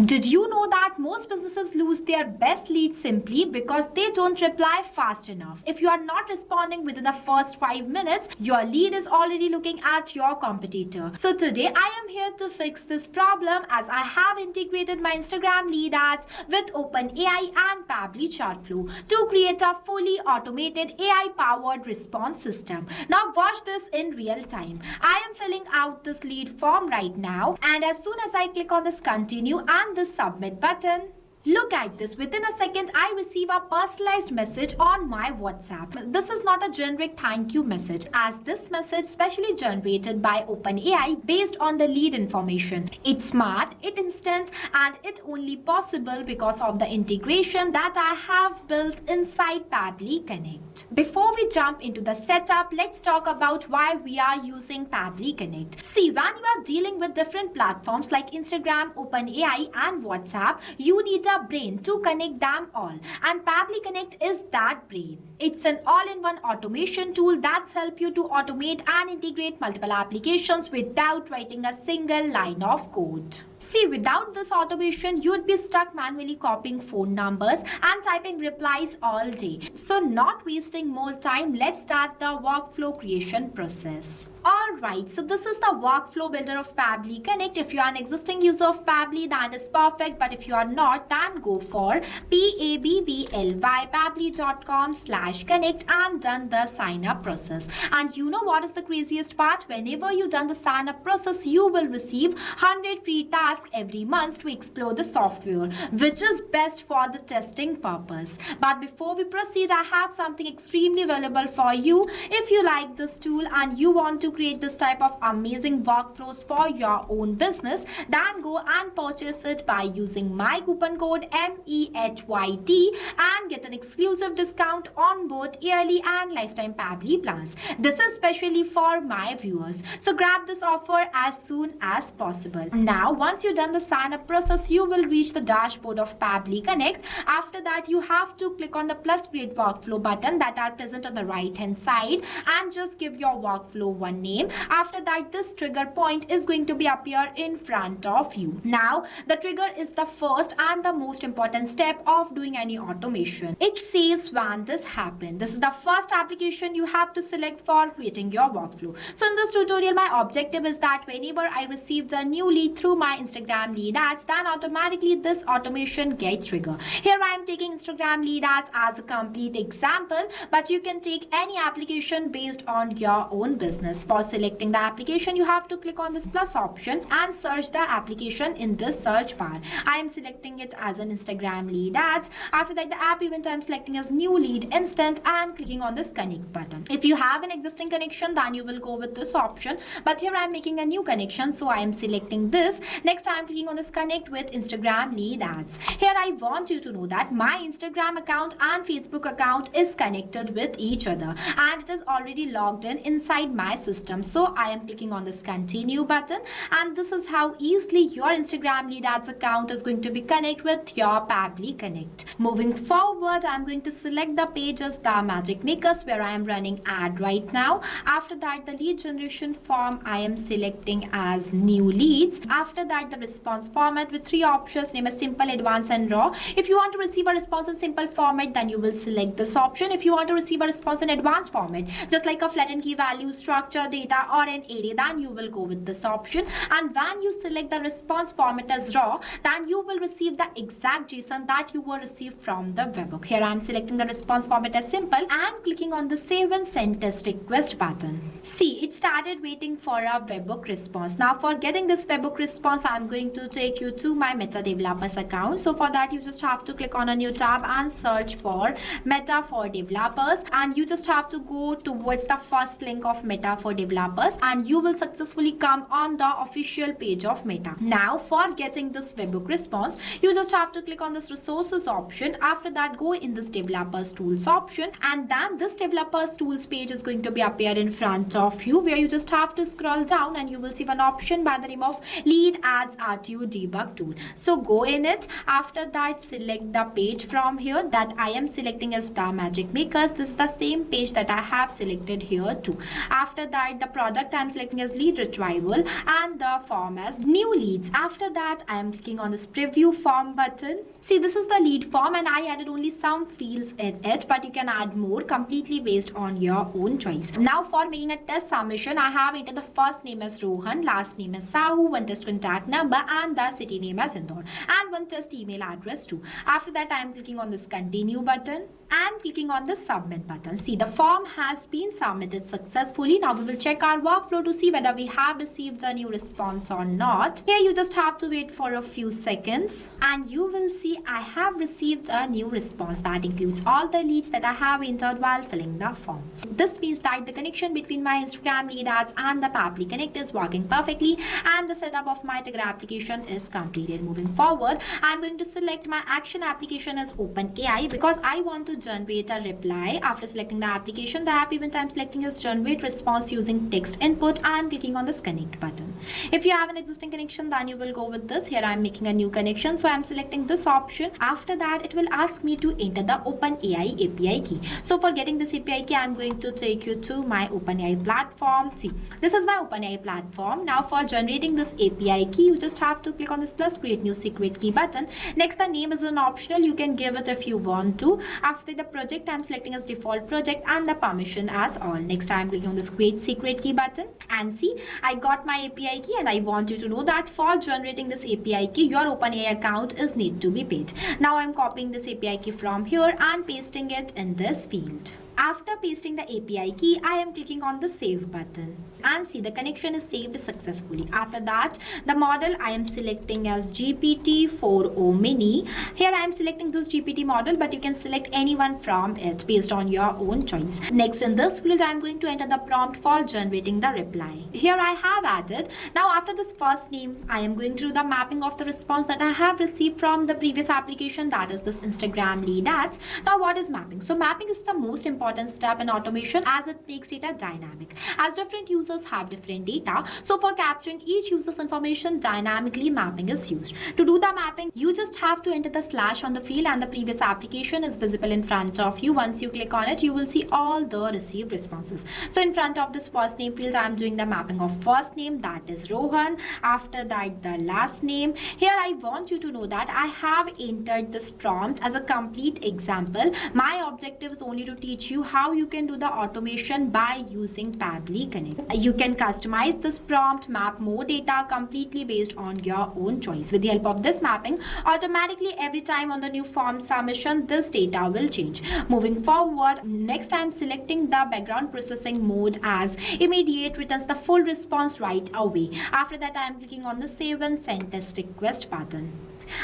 Did you know that most businesses lose their best leads simply because they don't reply fast enough? If you are not responding within the first 5 minutes, your lead is already looking at your competitor. So today I am here to fix this problem as I have integrated my Instagram lead ads with OpenAI and Pabbly Chartflow to create a fully automated AI-powered response system. Now watch this in real time. I am filling out this lead form right now, and as soon as I click on this continue and this submit button, look at this. Within a second, I receive a personalized message on my WhatsApp. This is not a generic thank you message, as this message specially generated by OpenAI based on the lead information. It's smart, it's instant, and it's only possible because of the integration that I have built inside Pabbly Connect. Before we jump into the setup, let's talk about why we are using Pabbly Connect. See, when you are dealing with different platforms like Instagram, OpenAI, and WhatsApp, you need a brain to connect them all, and Pabbly Connect is that brain. It's an all-in-one automation tool that's help you to automate and integrate multiple applications without writing a single line of code. See, without this automation, you'd be stuck manually copying phone numbers and typing replies all day. So not wasting more time, let's start the workflow creation process. Alright, so this is the workflow builder of Pabbly Connect. If you are an existing user of Pabbly, that is perfect. But if you are not, then go for pabbly.com/connect and done the sign up process. And you know what is the craziest part? Whenever you done the sign up process, you will receive 100 free tasks every month to explore the software, which is best for the testing purpose. But before we proceed, I have something extremely valuable for you. If you like this tool and you want to create this type of amazing workflows for your own business, then go and purchase it by using my coupon code MEHYT and get an exclusive discount on both yearly and lifetime Pabbly plans. This is specially for my viewers, so grab this offer as soon as possible. Now once you've done the sign up process, you will reach the dashboard of Pabbly Connect. After that, you have to click on the plus create workflow button that are present on the right hand side and just give your workflow one name. After that, this trigger point is going to be appear in front of you. Now the trigger is the first and the most important step of doing any automation. It says when this happens. This is the first application you have to select for creating your workflow. So in this tutorial, my objective is that whenever I received a new lead through my Instagram lead ads, then automatically this automation gets triggered. Here I am taking Instagram lead ads as a complete example, but you can take any application based on your own business. For selecting the application, you have to click on this plus option and search the application in this search bar. I am selecting it as an Instagram lead ads. After that, the app event I am selecting as new lead instant and clicking on this connect button. If you have an existing connection, then you will go with this option, but here I am making a new connection, so I am selecting this. Next, I am clicking on this connect with Instagram lead ads. Here I want you to know that my Instagram account and Facebook account is connected with each other and it is already logged in inside my system. So I am clicking on this continue button, and this is how easily your Instagram lead ads account is going to be connected with your Pabbly Connect. Moving forward, I am going to select the page as the Magic Makers where I am running ad right now. After that, the lead generation form I am selecting as new leads. After that, the response format with 3 options, name as simple, advanced and raw. If you want to receive a response in simple format, then you will select this option. If you want to receive a response in advanced format, just like a flattened key value, structure, data, or an array, then you will go with this option. And when you select the response format as raw, then you will receive the exact JSON that you will receive from the webhook. Here I am selecting the response format as simple and clicking on the save and send test request button. See, it started waiting for a webhook response. Now for getting this webhook response, I am going to take you to my Meta Developers account. So for that, you just have to click on a new tab and search for Meta for Developers, and you just have to go towards the first link of Meta for Developers and you will successfully come on the official page of Meta. Now for getting this webhook response, you just have to click on this resources option. After that, go in this developers tools option, and then this developers tools page is going to be appear in front of you, where you just have to scroll down and you will see one option by the name of lead ads RTO debug tool. So go in it. After that, select the page from here that I am selecting as the Magic Makers. This is the same page that I have selected here too. After that, the product I'm selecting as lead retrieval and the form as new leads. After that, I am clicking on this preview form button. See, this is the lead form and I added only some fields in it, but you can add more completely based on your own choice. Now for making a test submission, I have entered the first name as Rohan, last name as Sahu, one test contact number and the city name as Indore, and one test email address too. After that, I am clicking on this continue button and clicking on the submit button. See, the form has been submitted successfully. Now we will check our workflow to see whether we have received a new response or not. Here you just have to wait for a few seconds and you will see I have received a new response that includes all the leads that I have entered while filling the form. This means that the connection between my Instagram lead ads and the Pabbly Connect is working perfectly and the setup of my Trigger application is completed. Moving forward, I'm going to select my action application as OpenAI because I want to generate a reply. After selecting the application, the app event I'm selecting is generate response using text input and clicking on this connect button. If you have an existing connection, then you will go with this. Here I'm making a new connection, so I'm selecting this option. After that, it will ask me to enter the OpenAI API key. So for getting this API key, I'm going to take you to my OpenAI platform. See, this is my OpenAI platform. Now for generating this API key, you just have to click on this plus create new secret key button. Next, the name is an optional. You can give it if you want to. After the project, I'm selecting as default project and the permission as all. Next, I'm clicking on this create secret key button and see, I got my API key and I want you to know that for generating this API key, your OpenAI account is need to be paid. Now I'm copying this API key from here and pasting it in this field. After pasting the API key, I am clicking on the save button and see the connection is saved successfully. After that, the model I am selecting as GPT-4o mini. Here I am selecting this GPT model, but you can select anyone from it based on your own choice. Next, in this field, I am going to enter the prompt for generating the reply. Here I have added. Now after this first name, I am going to do the mapping of the response that I have received from the previous application, that is this Instagram lead ads. Now what is mapping? So mapping is the most important step in automation as it makes data dynamic. As different users have different data, so for capturing each user's information dynamically, mapping is used. To do the mapping, you just have to enter the slash on the field and the previous application is visible in front of you. Once you click on it, you will see all the received responses. So in front of this first name field, I am doing the mapping of first name, that is Rohan. After that, the last name. Here I want you to know that I have entered this prompt as a complete example. My objective is only to teach you how you can do the automation by using Pabbly Connect. You can customize this prompt, map more data completely based on your own choice. With the help of this mapping, automatically every time on the new form submission, this data will change. Moving forward, next I'm selecting the background processing mode as immediate, returns the full response right away. After that, I am clicking on the save and send test request button.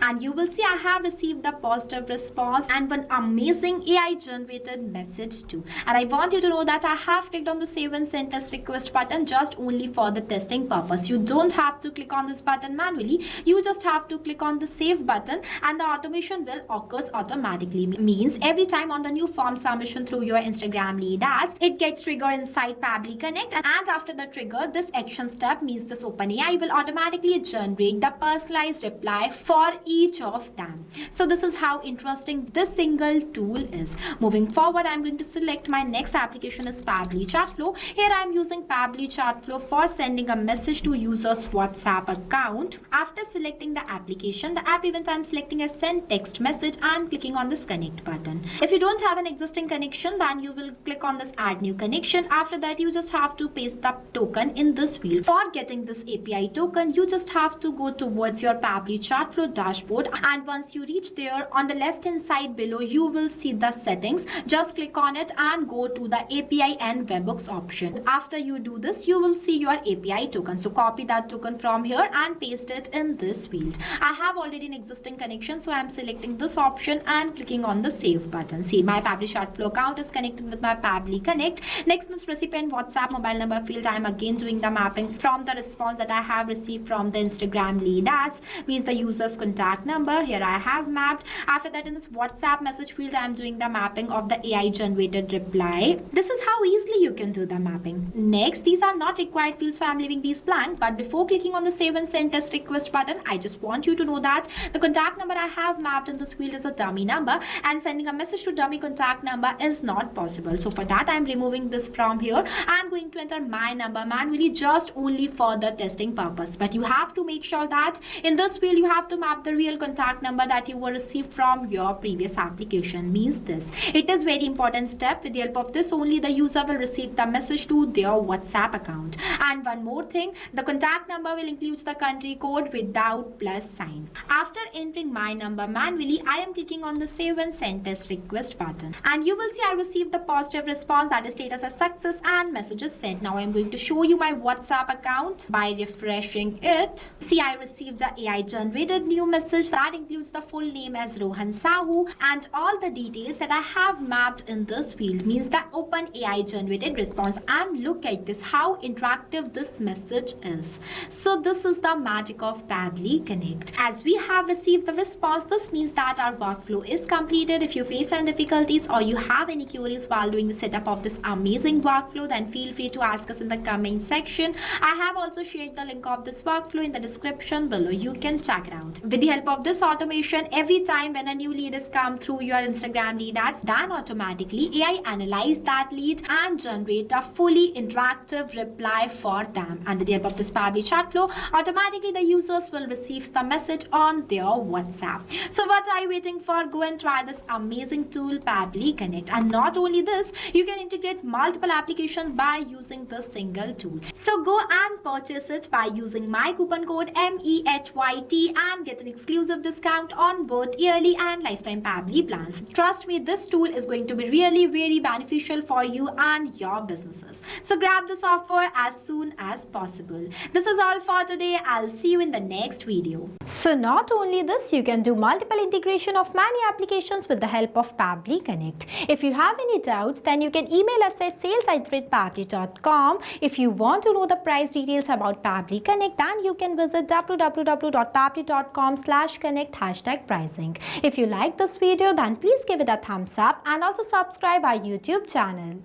And you will see I have received the positive response and one amazing AI generated message too. And I want you to know that I have clicked on the save and send test request button just only for the testing purpose. You don't have to click on this button manually. You just have to click on the save button and the automation will occur automatically. Means every time on the new form submission through your Instagram lead ads, it gets triggered inside Pabbly Connect, and after the trigger, this action step means this OpenAI will automatically generate the personalized reply for each of them. So this is how interesting this single tool is. Moving forward, I'm going to select my next application is Pabbly Chatflow. Here I'm using Pabbly Chatflow for sending a message to users WhatsApp account. After selecting the application, the app event I'm selecting as send text message and clicking on this connect button. If you don't have an existing connection, then you will click on this add new connection. After that, you just have to paste the token in this field. For getting this API token, you just have to go towards your Pabbly Chatflow dashboard, and once you reach there, on the left hand side below, you will see the settings. Just click on it and go to the API and webhooks option. After you do this, you will see your API token. So copy that token from here and paste it in this field. I have already an existing connection, so I am selecting this option and clicking on the save button. See, my Pabbly Chatflow account is connected with my Pabbly Connect. Next, this recipient WhatsApp mobile number field, I am again doing the mapping from the response that I have received from the Instagram lead ads, means the user's contact number. Here I have mapped. After that, in this WhatsApp message field, I am doing the mapping of the AI generated generated reply. This is how easily you can do the mapping. Next, these are not required fields, so I'm leaving these blank. But before clicking on the save and send test request button, I just want you to know that the contact number I have mapped in this field is a dummy number, and sending a message to dummy contact number is not possible. So for that, I'm removing this from here. I'm going to enter my number manually, just only for the testing purpose. But you have to make sure that in this field you have to map the real contact number that you were received from your previous application. Means this, it is very important step. With the help of this only, the user will receive the message to their WhatsApp account. And one more thing, the contact number will include the country code without plus sign. After entering my number manually, I am clicking on the save and send test request button, and you will see I received the positive response, that is status as success and messages sent. Now I am going to show you my WhatsApp account by refreshing it. See, I received the AI generated new message that includes the full name as Rohan Sahu and all the details that I have mapped in this field. Means the open AI generated response. And look at this, how interactive this message is. So this is the magic of Pabbly Connect. As we have received the response, this means that our workflow is completed. If you face any difficulties or you have any queries while doing the setup of this amazing workflow, then feel free to ask us in the comment section. I have also shared the link of this workflow in the description below. You can check it out. With the help of this automation, every time when a new lead is come through your Instagram lead ads, then automatically AI analyze that lead and generate a fully interactive reply for them. And with the help of this Pabbly chat flow, automatically the users will receive the message on their WhatsApp. So what are you waiting for? Go and try this amazing tool, Pabbly Connect. And not only this, you can integrate multiple applications by using this single tool. So go and purchase it by using my coupon code MEHYT and get an exclusive discount on both yearly and lifetime Pabbly plans. Trust me, this tool is going to be really very beneficial for you and your businesses. So grab this offer as soon as possible. This is all for today. I'll see you in the next video. So not only this, you can do multiple integration of many applications with the help of Pabbly Connect. If you have any doubts, then you can email us at sales@pabbly.com. If you want to know the price details about Pabbly Connect, then you can visit www.pabbly.com/connect #pricing. If you like this video, then please give it a thumbs up and also subscribe our YouTube channel.